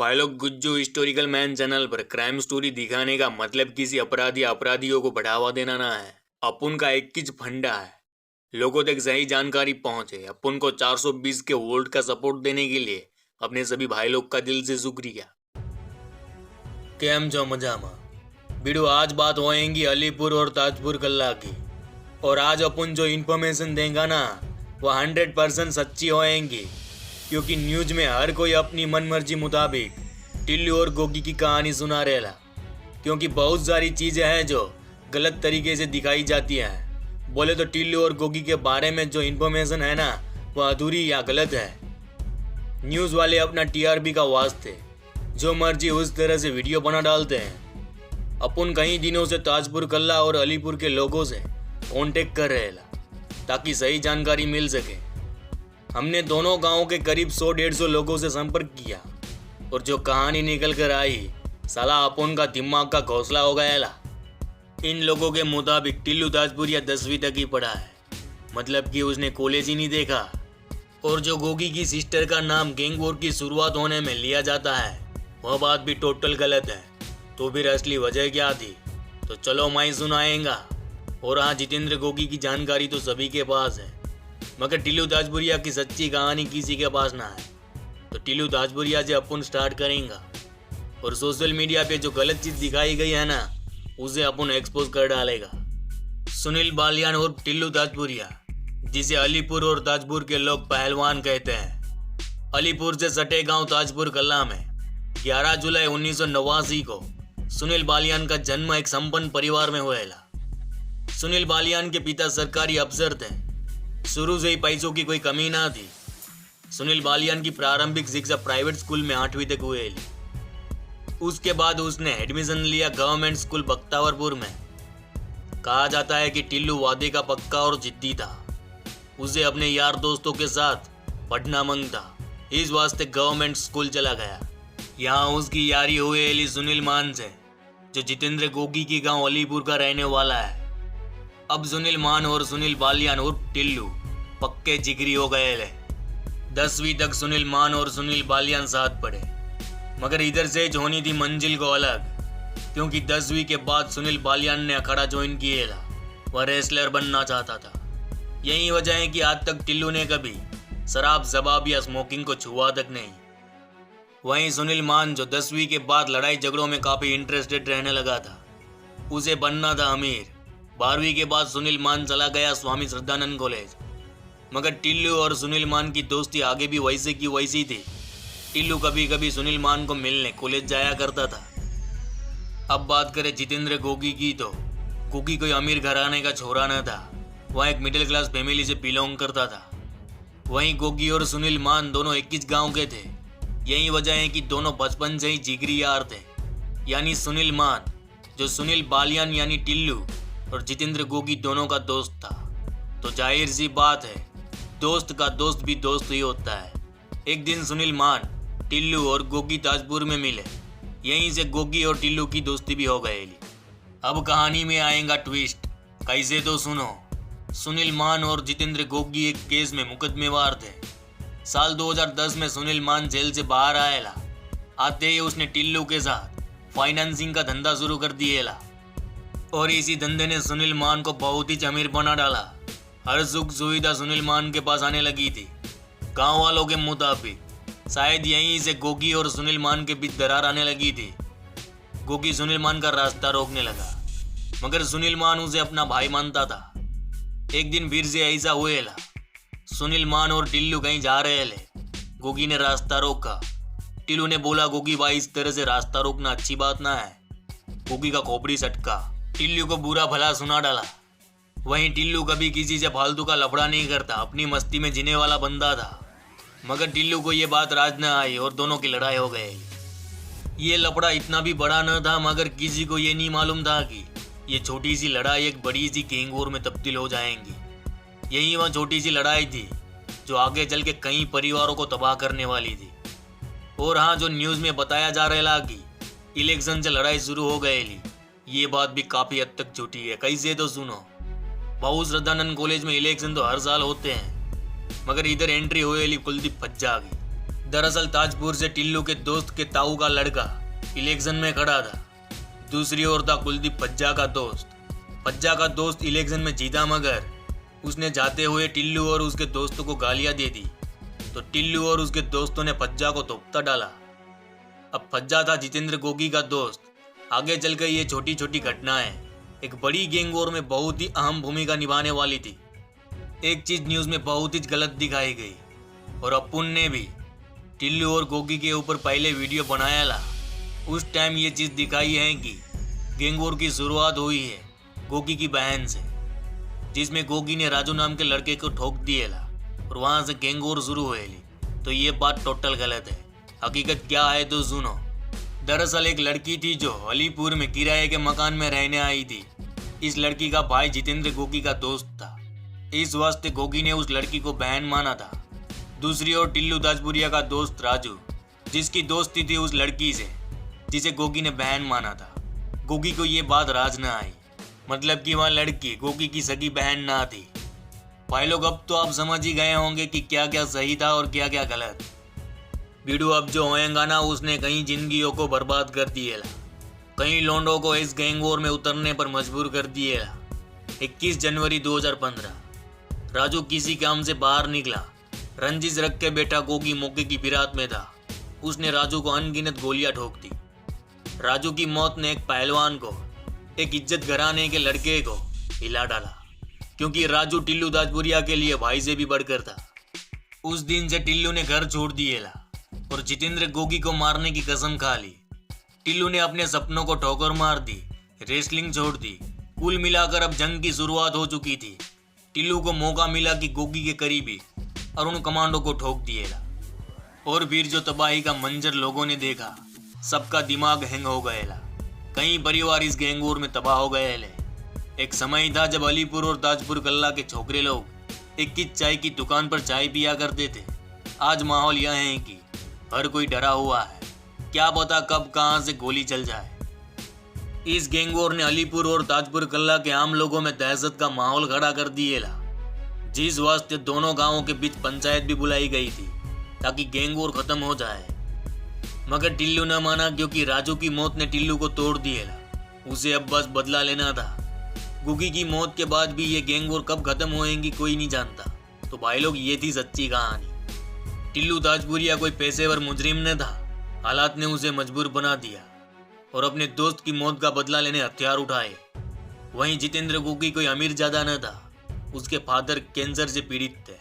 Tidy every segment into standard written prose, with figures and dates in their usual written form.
भाई लोग Gujju historical man channel पर क्राइम स्टोरी दिखाने का मतलब किसी अपराधी अपराधियों को बढ़ावा देना ना है। अपुन का एक ही फंडा है, लोगों तक सही जानकारी पहुंचे। अपुन को 420 के वोल्ट का सपोर्ट देने के लिए अपने सभी भाई लोग का दिल से शुक्रिया। केम जो मजामा बीड़ू, आज बात होएंगी अलीपुर और ताजपुर कल्ला की। और आज अपन जो इन्फॉर्मेशन देगा ना वो 100% सच्ची होएंगी, क्योंकि न्यूज में हर कोई अपनी मनमर्जी मुताबिक टिल्लू और गोगी की कहानी सुना रहेला। क्योंकि बहुत सारी चीजें हैं जो गलत तरीके से दिखाई जाती हैं। बोले तो टिल्लू और गोगी के बारे में जो इन्फॉर्मेशन है ना वो अधूरी या गलत है। न्यूज वाले अपना टीआरपी का वास्ते जो मर्जी उस तरह से वीडियो बना डालते हैं। अपन कई दिनों से ताजपुर कल्ला और अलीपुर के लोगों से कांटेक्ट कर रहे ला ताकि सही जानकारी मिल सके। हमने दोनों गांवों के करीब 100-150 लोगों से संपर्क किया और जो कहानी निकल कर आई साला अपन का दिमाग का घोंसला हो गया ला। इन लोगों के मुताबिक टिल्लू ताजपुरिया 10वीं तक ही पढ़ा है, मतलब कि उसने कॉलेज ही नहीं देखा। और जो गोगी की सिस्टर का नाम गैंग वॉर की शुरुआत होने में लिया जाता है वह बात भी टोटल गलत है। तो फिर असली वजह क्या थी तो चलो मैं सुनाएंगा। और हाँ, जितेंद्र गोगी की जानकारी तो सभी के पास है, मगर टिल्लू ताजपुरिया की सच्ची कहानी किसी के पास ना है। तो टिल्लू ताजपुरिया से अपन स्टार्ट करेंगे और सोशल मीडिया पे जो गलत चीज दिखाई गई है ना उसे अपन एक्सपोज कर डालेगा। सुनील बालियान और टिल्लू ताजपुरिया, जिसे अलीपुर और ताजपुर के लोग पहलवान कहते हैं, अलीपुर से सटे गांव ताजपुर कल्ला में 11 जुलाई 1989 को सुनील बालियान का जन्म एक संपन्न परिवार में हुआ। सुनील बालियान के पिता सरकारी अफसर थे। शुरू से ही पैसों की कोई कमी ना थी। सुनील बालियान की प्रारंभिक शिक्षा प्राइवेट स्कूल में 8वीं तक हुई। उसके बाद उसने एडमिशन लिया गवर्नमेंट स्कूल बख्तावरपुर में। कहा जाता है कि टिल्लू वादे का पक्का और जिद्दी था। उसे अपने यार दोस्तों के साथ पढ़ना मन था, इस वास्ते गवर्नमेंट स्कूल चला गया। यहाँ उसकी यारी हुई सुनील मान से, जो जितेंद्र गोगी की गांव अलीपुर का रहने वाला है। अब सुनील मान और सुनील बालियान उर्फ टिल्लू पक्के जिगरी हो गए ले। 10वीं तक सुनील मान और सुनील बालियान साथ पढ़े, मगर इधर से होनी थी मंजिल को अलग, क्योंकि 10वीं के बाद सुनील बालियान ने अखाड़ा ज्वाइन किए ला। वह रेसलर बनना चाहता था। यही वजह है कि आज तक टिल्लू ने कभी शराब जबाब या स्मोकिंग को छुआ तक नहीं। वहीं सुनील मान, जो 10वीं के बाद लड़ाई झगड़ों में काफी इंटरेस्टेड रहने लगा था, उसे बनना था अमीर। 12वीं के बाद सुनील मान चला गया स्वामी श्रद्धानंद कॉलेज। मगर टिल्लू और सुनील मान की दोस्ती आगे भी वैसे की वैसी थी। टिल्लू कभी कभी सुनील मान को मिलने कॉलेज जाया करता था। अब बात करें जितेंद्र गोगी की, तो गोगी कोई अमीर घराने का छोरा न था। वह एक मिडिल क्लास फैमिली से बिलोंग करता था। वहीं गोगी और सुनील मान दोनों 21 गांव के थे। यही वजह है कि दोनों बचपन से ही जिगरी यार थे। यानी सुनील मान, जो सुनील बालियान यानी टिल्लू और जितेंद्र गोगी दोनों का दोस्त था। तो जाहिर सी बात है, दोस्त का दोस्त भी दोस्त ही होता है। एक दिन सुनील मान, टिल्लू और गोगी ताजपुर में मिले। यहीं से गोगी और टिल्लू की दोस्ती भी हो गई। अब कहानी में आएगा ट्विस्ट, कैसे तो सुनो। सुनील मान और जितेंद्र गोगी एक केस में मुकदमेवार थे। साल 2010 में सुनील मान जेल से बाहर आएला। आते ही उसने टिल्लू के साथ फाइनेंसिंग का धंधा शुरू कर दिएला। और इसी धंधे ने सुनील मान को बहुत ही अमीर बना डाला। हर सुख सुविधा सुनील मान के पास आने लगी थी। गांव वालों के मुताबिक शायद यहीं से गोगी और सुनील मान के बीच दरार आने लगी थी। गोगी सुनील मान का रास्ता रोकने लगा, मगर सुनील मान उसे अपना भाई मानता था। एक दिन फिर से ऐसा हुए ला। सुनील मान और टिल्लू कहीं जा रहे ले। गोगी ने रास्ता रोका। टिल्लू ने बोला, गोगी भाई इस तरह से रास्ता रोकना अच्छी बात ना है। गोगी का खोपड़ी सटका, टिल्लू को बुरा भला सुना डाला। वहीं टिल्लू कभी किसी से फालतू का लफड़ा नहीं करता, अपनी मस्ती में जीने वाला बंदा था। मगर टिल्लू को ये बात राज न आई और दोनों की लड़ाई हो गई। ये लफड़ा इतना भी बड़ा न था, मगर किसी को ये नहीं मालूम था कि ये छोटी सी लड़ाई एक बड़ी सी गैंग वॉर में तब्दील हो जाएंगी। यही वह छोटी सी लड़ाई थी जो आगे चल के कई परिवारों को तबाह करने वाली थी। और हाँ, जो न्यूज़ में बताया जा रहा कि इलेक्शन से लड़ाई शुरू हो गई, ये बात भी काफी हद तक झूठी है। कैसे तो सुनो। बहु श्रद्धानंद कॉलेज में इलेक्शन तो हर साल होते हैं, मगर इधर एंट्री हुई कुलदीप फज्जा की, दरअसल ताजपुर से टिल्लू के दोस्त के ताऊ का लड़का इलेक्शन में खड़ा था। दूसरी ओर था कुलदीप पज्जा का दोस्त। पज्जा का दोस्त इलेक्शन में जीता, मगर उसने जाते हुए टिल्लू और उसके दोस्तों को गालियां दे दी, तो टिल्लू और उसके दोस्तों ने पज्जा को धोपता डाला। अब पज्जा था जितेंद्र गोगी का दोस्त। आगे चलकर ये छोटी छोटी घटनाएं एक बड़ी गैंग वॉर में बहुत ही अहम भूमिका निभाने वाली थी। एक चीज न्यूज में बहुत ही गलत दिखाई गई और अपुन ने भी टिल्लू और गोगी के ऊपर पहले वीडियो बनाया ला। उस टाइम ये चीज दिखाई है कि गैंग वॉर की शुरुआत हुई है गोगी की बहन से, जिसमें गोगी ने राजू नाम के लड़के को ठोक दिए ला और वहां से गैंग वॉर शुरू हुए ली। तो ये बात टोटल गलत है। हकीकत क्या है तो सुनो। दरअसल एक लड़की थी जो अलीपुर में किराए के मकान में रहने आई थी। इस लड़की का भाई जितेंद्र गोगी का दोस्त था, इस वास्ते गोगी ने उस लड़की को बहन माना था। दूसरी ओर टिल्लू ताजपुरिया का दोस्त राजू, जिसकी दोस्ती थी उस लड़की से जिसे गोगी ने बहन माना था। गोगी को ये बात राज न आई, मतलब कि वह लड़की गोगी की सगी बहन ना थी। भाई लोग, अब तो आप समझ ही गए होंगे कि क्या क्या सही था और क्या क्या गलत। वीडियो अब जो होएगा ना, उसने कई जिंदगियों को बर्बाद कर दिए ला, कई लोंडों को इस गैंग वॉर में उतरने पर मजबूर कर दिए ला। 21 जनवरी 2015 राजू किसी काम से बाहर निकला। रंजिश रख के बेटा गोगी मौके की फिराक में था। उसने राजू को अनगिनत गोलियां ठोक दी। राजू की मौत ने एक पहलवान को, एक इज्जत घराने के लड़के को हिला डाला, क्योंकि राजू टिल्लू ताजपुरिया के लिए भाई से भी बढ़कर था। उस दिन से टिल्लू ने घर छोड़ दिए ला और जितेंद्र गोगी को मारने की कसम खा ली। टिल्लू ने अपने सपनों को ठोकर मार दी, रेसलिंग छोड़ दी। कुल मिलाकर अब जंग की शुरुआत हो चुकी थी। टिल्लू को मौका मिला कि गोगी के करीबी अरुण कमांडो को ठोक दिएगा। और फिर जो तबाही का मंजर लोगों ने देखा, सबका दिमाग हैंग हो गएला। कई परिवार इस गैंग वॉर में तबाह हो गए ले। एक समय था जब अलीपुर और ताजपुर कल्ला के छोकरे लोग एक ही चाय की दुकान पर चाय पिया करते थे। आज माहौल यह है कि हर कोई डरा हुआ है, क्या पता कब कहां से गोली चल जाए। इस गैंग वॉर ने अलीपुर और ताजपुर कल्ला के आम लोगों में दहशत का माहौल खड़ा कर दिए ला, जिस वास्ते दोनों गांवों के बीच पंचायत भी बुलाई गई थी ताकि गैंग वॉर खत्म हो जाए। मगर टिल्लू न माना, क्योंकि राजू की मौत ने टिल्लू को तोड़ दिए ला। उसे अब बस बदला लेना था। गुगी की मौत के बाद भी ये गैंग वॉर कब खत्म होएंगी कोई नहीं जानता। तो भाई लोग, ये थी सच्ची कहानी। टिल्लू ताजपुरिया कोई पेशेवर मुजरिम न था, हालात ने उसे मजबूर बना दिया और अपने दोस्त की मौत का बदला लेने हथियार उठाए। वहीं जितेंद्र गोगी कोई अमीर ज्यादा न था, उसके फादर कैंसर से पीड़ित थे।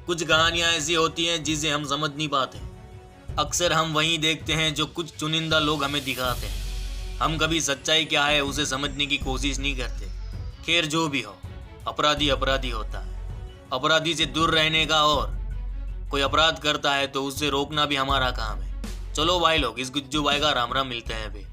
कुछ कहानियां ऐसी होती हैं जिसे हम समझ नहीं पाते। अक्सर हम वही देखते हैं जो कुछ चुनिंदा लोग हमें दिखाते हैं। हम कभी सच्चाई क्या है उसे समझने की कोशिश नहीं करते। खैर, जो भी हो, अपराधी अपराधी होता है। अपराधी से दूर रहने का, और कोई अपराध करता है तो उससे रोकना भी हमारा काम है। चलो भाई लोग, इस गुज्जू भाई का राम राम, मिलते हैं अभी।